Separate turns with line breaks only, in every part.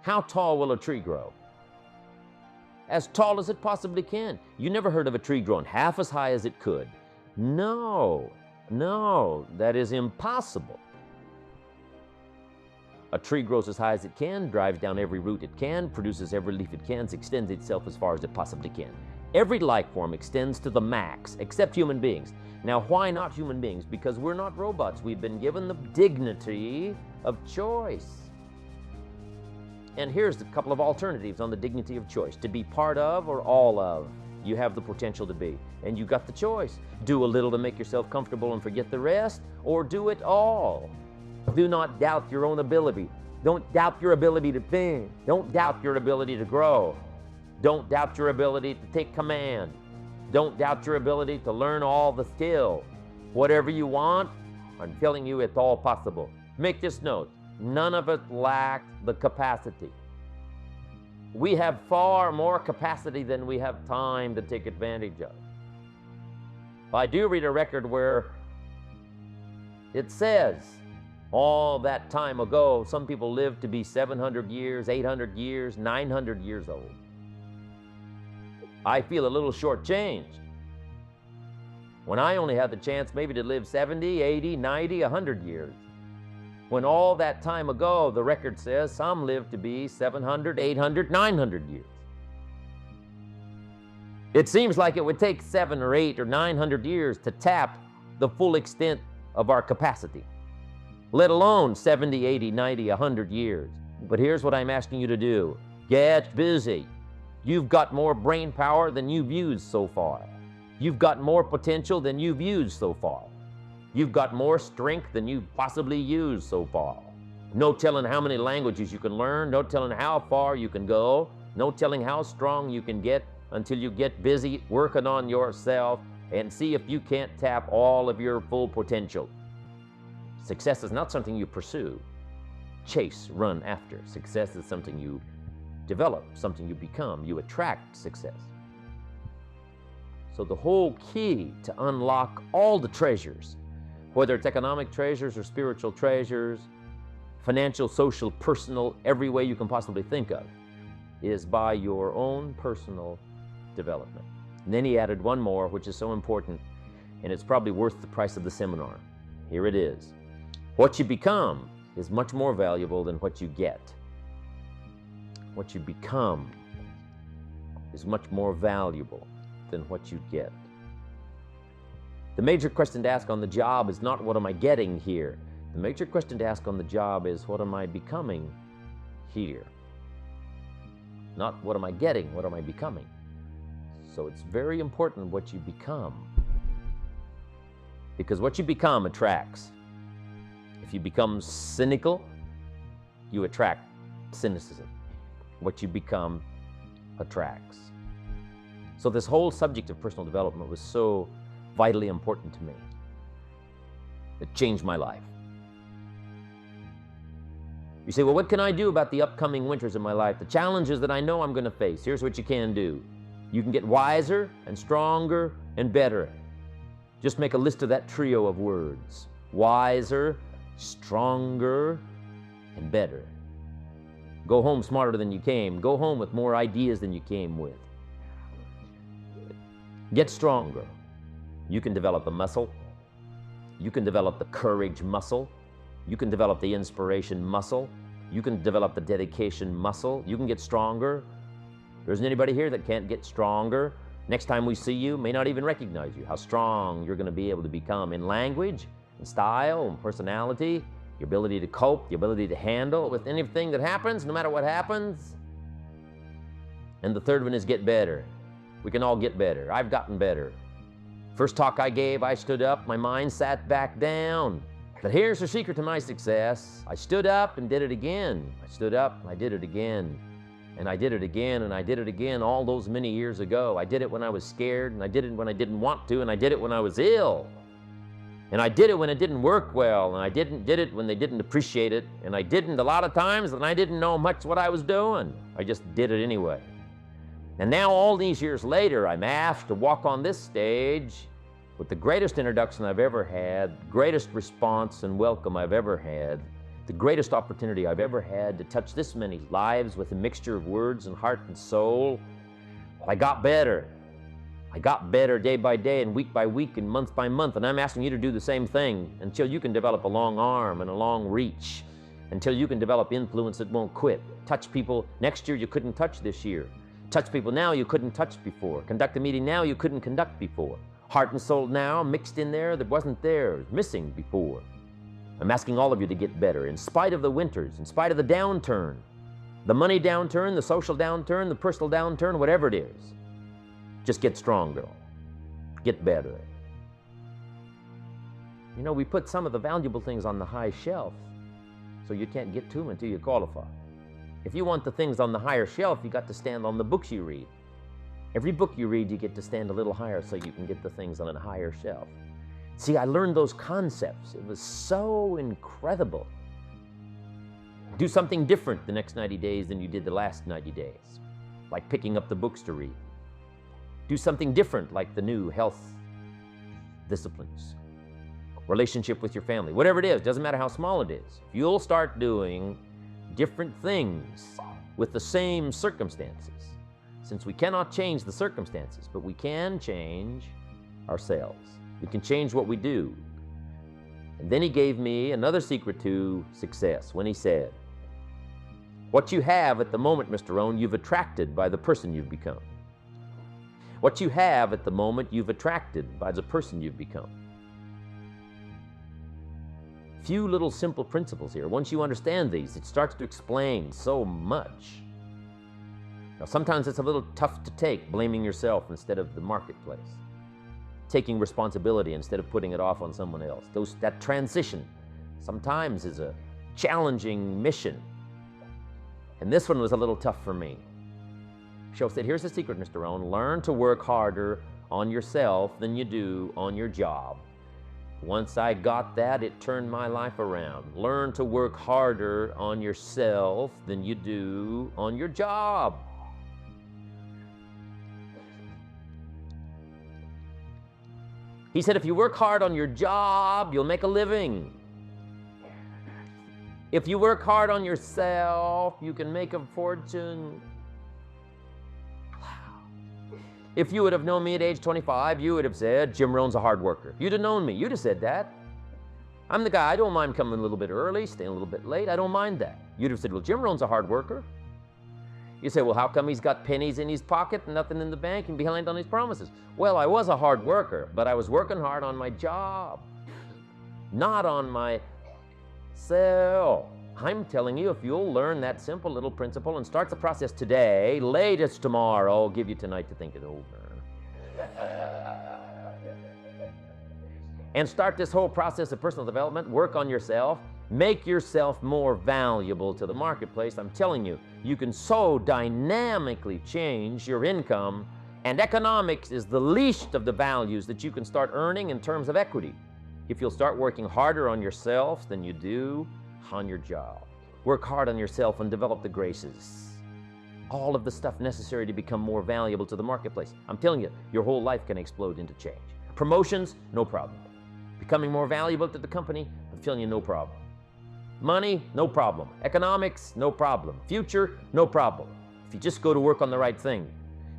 How tall will a tree grow? As tall as it possibly can. You never heard of a tree growing half as high as it could. No, that is impossible. A tree grows as high as it can, drives down every root it can, produces every leaf it can, extends itself as far as it possibly can. Every life form extends to the max, except human beings. Now, why not human beings? Because we're not robots. We've been given the dignity of choice. And here's a couple of alternatives on the dignity of choice. To be part of or all of. You have the potential to be, and you got the choice. Do a little to make yourself comfortable and forget the rest, or do it all. Do not doubt your own ability. Don't doubt your ability to think. Don't doubt your ability to grow. Don't doubt your ability to take command. Don't doubt your ability to learn all the skill. Whatever you want, I'm telling you it's all possible. Make this note, none of us lack the capacity. We have far more capacity than we have time to take advantage of. I do read a record where it says, all that time ago, some people lived to be 700 years, 800 years, 900 years old. I feel a little shortchanged when I only had the chance maybe to live 70, 80, 90, 100 years. When all that time ago, the record says some lived to be 700, 800, 900 years. It seems like it would take 7 or 8 or 900 years to tap the full extent of our capacity, let alone 70, 80, 90, 100 years. But here's what I'm asking you to do. Get busy. You've got more brain power than you've used so far. You've got more potential than you've used so far. You've got more strength than you've possibly used so far. No telling how many languages you can learn, no telling how far you can go, no telling how strong you can get until you get busy working on yourself and see if you can't tap all of your full potential. Success is not something you pursue, chase, run after. Success is something you develop, something you become. You attract success. So the whole key to unlock all the treasures, whether it's economic treasures or spiritual treasures, financial, social, personal, every way you can possibly think of, is by your own personal development. And then he added one more, which is so important, and it's probably worth the price of the seminar. Here it is. What you become is much more valuable than what you get. What you become is much more valuable than what you get. The major question to ask on the job is not what am I getting here? The major question to ask on the job is what am I becoming here? Not what am I getting, what am I becoming? So it's very important what you become, because what you become attracts. If you become cynical, you attract cynicism. What you become attracts. So this whole subject of personal development was so vitally important to me. It changed my life. You say, well, what can I do about the upcoming winters of my life? The challenges that I know I'm going to face. Here's what you can do. You can get wiser and stronger and better. Just make a list of that trio of words. Wiser, stronger, and better. Go home smarter than you came. Go home with more ideas than you came with. Get stronger. You can develop the muscle. You can develop the courage muscle. You can develop the inspiration muscle. You can develop the dedication muscle. You can get stronger. There isn't anybody here that can't get stronger. Next time we see you, may not even recognize you. How strong you're going to be able to become in language, in style, in personality, your ability to cope, the ability to handle with anything that happens, no matter what happens. And the third one is get better. We can all get better. I've gotten better. First talk I gave, I stood up, my mind sat back down. But here's the secret to my success. I stood up and did it again. I stood up and I did it again. And I did it again and I did it again all those many years ago. I did it when I was scared, and I did it when I didn't want to, and I did it when I was ill. And I did it when it didn't work well, and I did it when they didn't appreciate it, and I didn't a lot of times, and I didn't know much what I was doing. I just did it anyway. And now all these years later, I'm asked to walk on this stage with the greatest introduction I've ever had, greatest response and welcome I've ever had, the greatest opportunity I've ever had to touch this many lives with a mixture of words and heart and soul. Well, I got better. I got better day by day and week by week and month by month, and I'm asking you to do the same thing until you can develop a long arm and a long reach, until you can develop influence that won't quit. Touch people next year you couldn't touch this year. Touch people now you couldn't touch before. Conduct a meeting now you couldn't conduct before. Heart and soul now mixed in there that wasn't there, missing before. I'm asking all of you to get better in spite of the winters, in spite of the downturn, the money downturn, the social downturn, the personal downturn, whatever it is. Just get stronger. Get better. You know, we put some of the valuable things on the high shelf so you can't get to them until you qualify. If you want the things on the higher shelf, you got to stand on the books you read. Every book you read, you get to stand a little higher so you can get the things on a higher shelf. See, I learned those concepts. It was so incredible. Do something different the next 90 days than you did the last 90 days, like picking up the books to read. Do something different, like the new health disciplines, relationship with your family, whatever it is, doesn't matter how small it is. If you'll start doing different things with the same circumstances, since we cannot change the circumstances, but we can change ourselves. We can change what we do. And then he gave me another secret to success when he said, what you have at the moment, Mr. Rohn, you've attracted by the person you've become. What you have at the moment, you've attracted by the person you've become. Few little simple principles here. Once you understand these, it starts to explain so much. Now, sometimes it's a little tough to take, blaming yourself instead of the marketplace. Taking responsibility instead of putting it off on someone else. That transition sometimes is a challenging mission. And this one was a little tough for me. Show said, here's the secret, Mr. Rohn. Learn to work harder on yourself than you do on your job. Once I got that, it turned my life around. Learn to work harder on yourself than you do on your job. He said, if you work hard on your job, you'll make a living. If you work hard on yourself, you can make a fortune. If you would have known me at age 25, you would have said, Jim Rohn's a hard worker. If you'd have known me, you'd have said that. I'm the guy, I don't mind coming a little bit early, staying a little bit late, I don't mind that. You'd have said, well, Jim Rohn's a hard worker. You say, well, how come he's got pennies in his pocket and nothing in the bank and behind on his promises? Well, I was a hard worker, but I was working hard on my job, not on myself. I'm telling you, if you'll learn that simple little principle and start the process today, latest tomorrow, I'll give you tonight to think it over. And start this whole process of personal development, work on yourself, make yourself more valuable to the marketplace. I'm telling you, you can so dynamically change your income, and economics is the least of the values that you can start earning in terms of equity if you'll start working harder on yourself than you do on your job. Work hard on yourself and develop the graces. All of the stuff necessary to become more valuable to the marketplace. I'm telling you, your whole life can explode into change. Promotions, no problem. Becoming more valuable to the company, I'm telling you, no problem. Money, no problem. Economics, no problem. Future, no problem. If you just go to work on the right thing.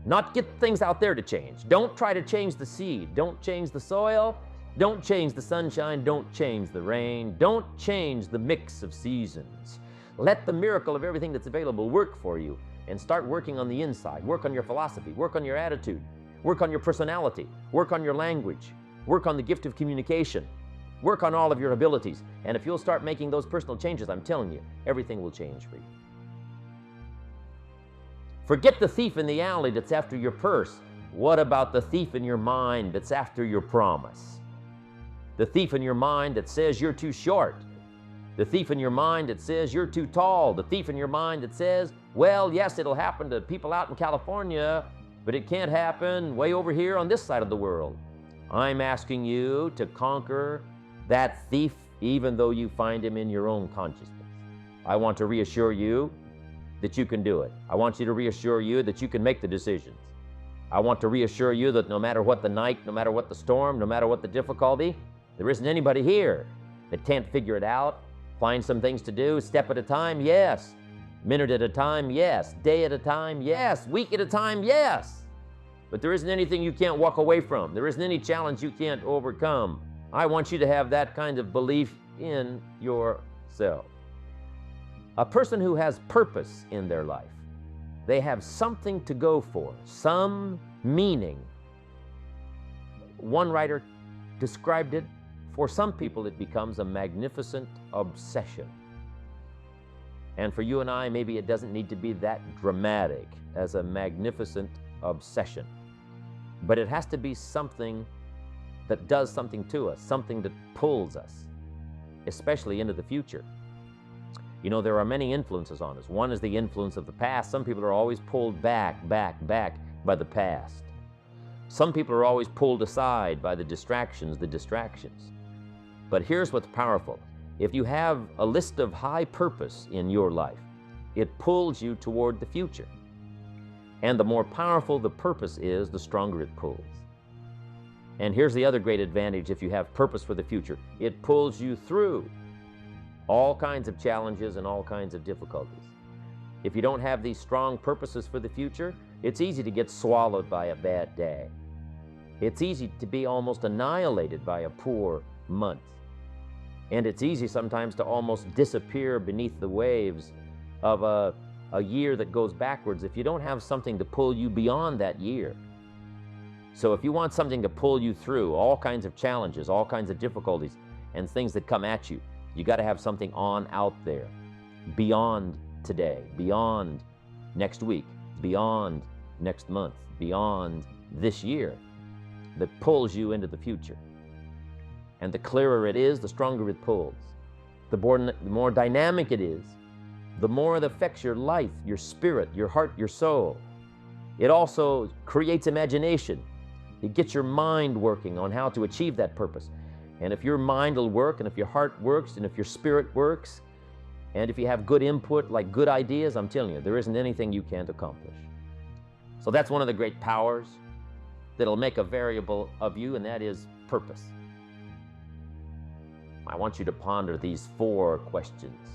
Not get things out there to change. Don't try to change the seed. Don't change the soil. Don't change the sunshine. Don't change the rain. Don't change the mix of seasons. Let the miracle of everything that's available work for you, and start working on the inside. Work on your philosophy. Work on your attitude. Work on your personality. Work on your language. Work on the gift of communication. Work on all of your abilities. And if you'll start making those personal changes, I'm telling you, everything will change for you. Forget the thief in the alley that's after your purse. What about the thief in your mind that's after your promise? The thief in your mind that says you're too short. The thief in your mind that says you're too tall. The thief in your mind that says, well, yes, it'll happen to people out in California, but it can't happen way over here on this side of the world. I'm asking you to conquer that thief even though you find him in your own consciousness. I want to reassure you that you can do it. I want you to reassure you that you can make the decisions. I want to reassure you that no matter what the night, no matter what the storm, no matter what the difficulty, there isn't anybody here that can't figure it out Find some things to do, step at a time, yes. Minute at a time, yes. Day at a time, yes. Week at a time, yes. But there isn't anything you can't walk away from. There isn't any challenge you can't overcome. I want you to have that kind of belief in yourself. A person who has purpose in their life, they have something to go for, some meaning. One writer described it, for some people it becomes a magnificent obsession. And for you and I, maybe it doesn't need to be that dramatic as a magnificent obsession. But it has to be something that does something to us, something that pulls us, especially into the future. You know, there are many influences on us. One is the influence of the past. Some people are always pulled back by the past. Some people are always pulled aside by the distractions. But here's what's powerful. If you have a list of high purpose in your life, it pulls you toward the future. And the more powerful the purpose is, the stronger it pulls. And here's the other great advantage if you have purpose for the future. It pulls you through all kinds of challenges and all kinds of difficulties. If you don't have these strong purposes for the future, it's easy to get swallowed by a bad day. It's easy to be almost annihilated by a poor month. And it's easy sometimes to almost disappear beneath the waves of a year that goes backwards if you don't have something to pull you beyond that year. So if you want something to pull you through all kinds of challenges, all kinds of difficulties, and things that come at you, you got to have something on out there, beyond today, beyond next week, beyond next month, beyond this year, that pulls you into the future. And the clearer it is, the stronger it pulls. The more dynamic it is, the more it affects your life, your spirit, your heart, your soul. It also creates imagination. It gets your mind working on how to achieve that purpose. And if your mind will work, and if your heart works, and if your spirit works, and if you have good input, like good ideas, I'm telling you, there isn't anything you can't accomplish. So that's one of the great powers that'll make a variable of you, and that is purpose. I want you to ponder these 4 questions.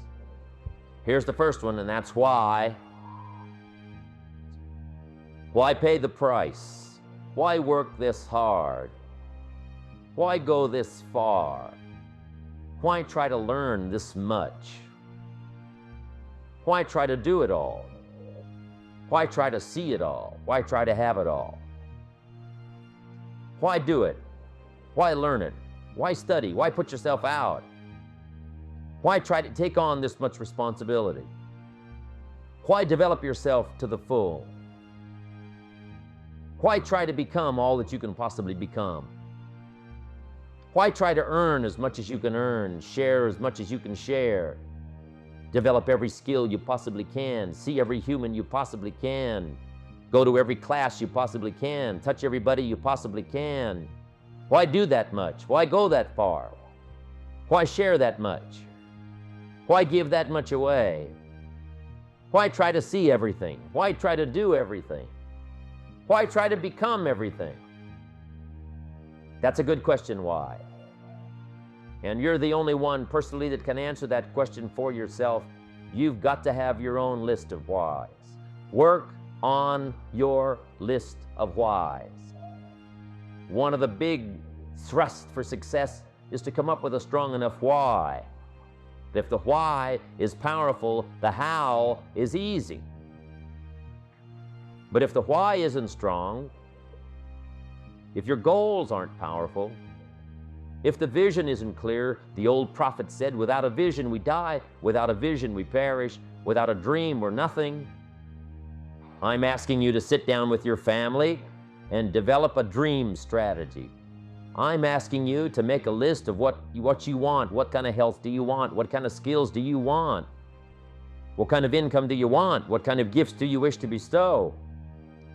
Here's the first one, and that's why. Why pay the price? Why work this hard? Why go this far? Why try to learn this much? Why try to do it all? Why try to see it all? Why try to have it all? Why do it? Why learn it? Why study? Why put yourself out? Why try to take on this much responsibility? Why develop yourself to the full? Why try to become all that you can possibly become? Why try to earn as much as you can earn, share as much as you can share, develop every skill you possibly can, see every human you possibly can, go to every class you possibly can, touch everybody you possibly can? Why do that much? Why go that far? Why share that much? Why give that much away? Why try to see everything? Why try to do everything? Why try to become everything? That's a good question, why? And you're the only one personally that can answer that question for yourself. You've got to have your own list of whys. Work on your list of whys. One of the big thrusts for success is to come up with a strong enough why. If the why is powerful, the how is easy. But if the why isn't strong, if your goals aren't powerful, if the vision isn't clear, the old prophet said, without a vision we die, without a vision we perish, without a dream we're nothing. I'm asking you to sit down with your family and develop a dream strategy. I'm asking you to make a list of what you want. What kind of health do you want? What kind of skills do you want? What kind of income do you want? What kind of gifts do you wish to bestow?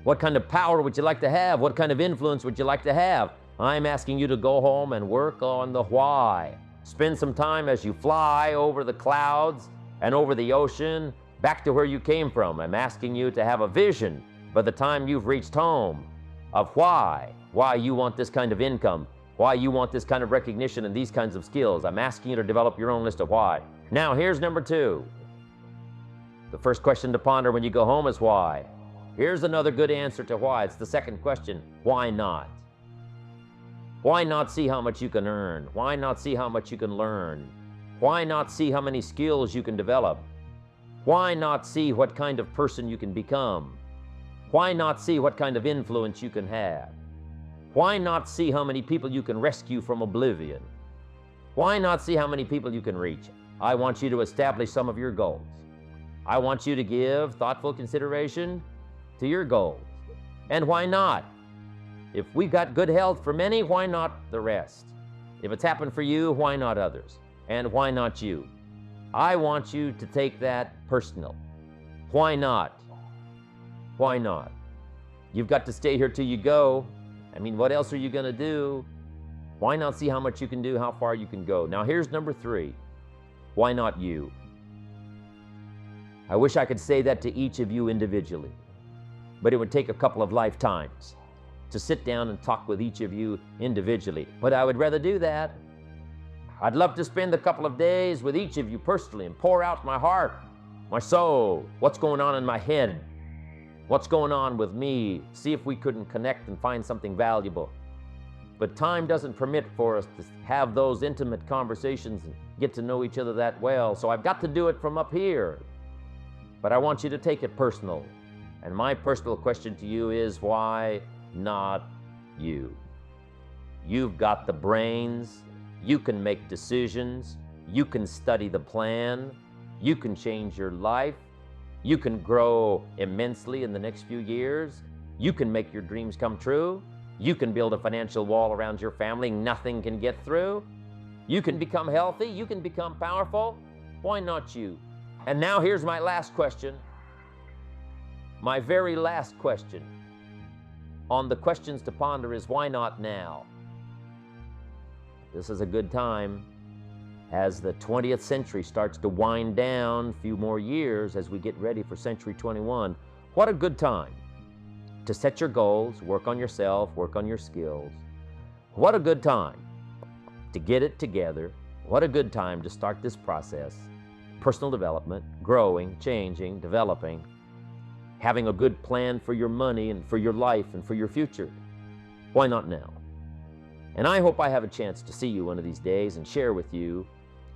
What kind of power would you like to have? What kind of influence would you like to have? I'm asking you to go home and work on the why. Spend some time as you fly over the clouds and over the ocean back to where you came from. I'm asking you to have a vision by the time you've reached home of why you want this kind of income, why you want this kind of recognition and these kinds of skills. I'm asking you to develop your own list of why. Now, here's number 2. The first question to ponder when you go home is why. Here's another good answer to why. It's the second question. Why not? Why not see how much you can earn? Why not see how much you can learn? Why not see how many skills you can develop? Why not see what kind of person you can become? Why not see what kind of influence you can have? Why not see how many people you can rescue from oblivion? Why not see how many people you can reach? I want you to establish some of your goals. I want you to give thoughtful consideration to your goals. And why not? If we've got good health for many, why not the rest? If it's happened for you, why not others? And why not you? I want you to take that personal. Why not? Why not? You've got to stay here till you go. I mean, what else are you going to do? Why not see how much you can do, how far you can go? Now, here's number 3. Why not you? I wish I could say that to each of you individually, but it would take a couple of lifetimes to sit down and talk with each of you individually. But I would rather do that. I'd love to spend a couple of days with each of you personally and pour out my heart, my soul, what's going on in my head, what's going on with me, see if we couldn't connect and find something valuable. But time doesn't permit for us to have those intimate conversations and get to know each other that well, so I've got to do it from up here. But I want you to take it personal. And my personal question to you is, why not you? You've got the brains, you can make decisions, you can study the plan, you can change your life, you can grow immensely in the next few years, you can make your dreams come true, you can build a financial wall around your family nothing can get through, you can become healthy, you can become powerful. Why not you? And now here's my last question, my very last question on the questions to ponder is, why not now? This is a good time as the 20th century starts to wind down, a few more years as we get ready for century 21. What a good time to set your goals, work on yourself, work on your skills. What a good time to get it together. What a good time to start this process. Personal development, growing, changing, developing, having a good plan for your money and for your life and for your future. Why not now? And I hope I have a chance to see you one of these days and share with you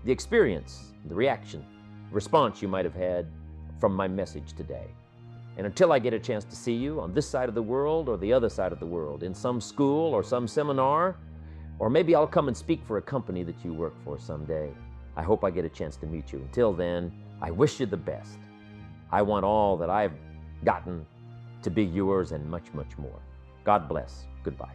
the experience, the reaction, response you might have had from my message today. And until I get a chance to see you on this side of the world or the other side of the world, in some school or some seminar, or maybe I'll come and speak for a company that you work for someday, I hope I get a chance to meet you. Until then, I wish you the best. I want all that I've gotten to be yours and much, much more. God bless. Goodbye.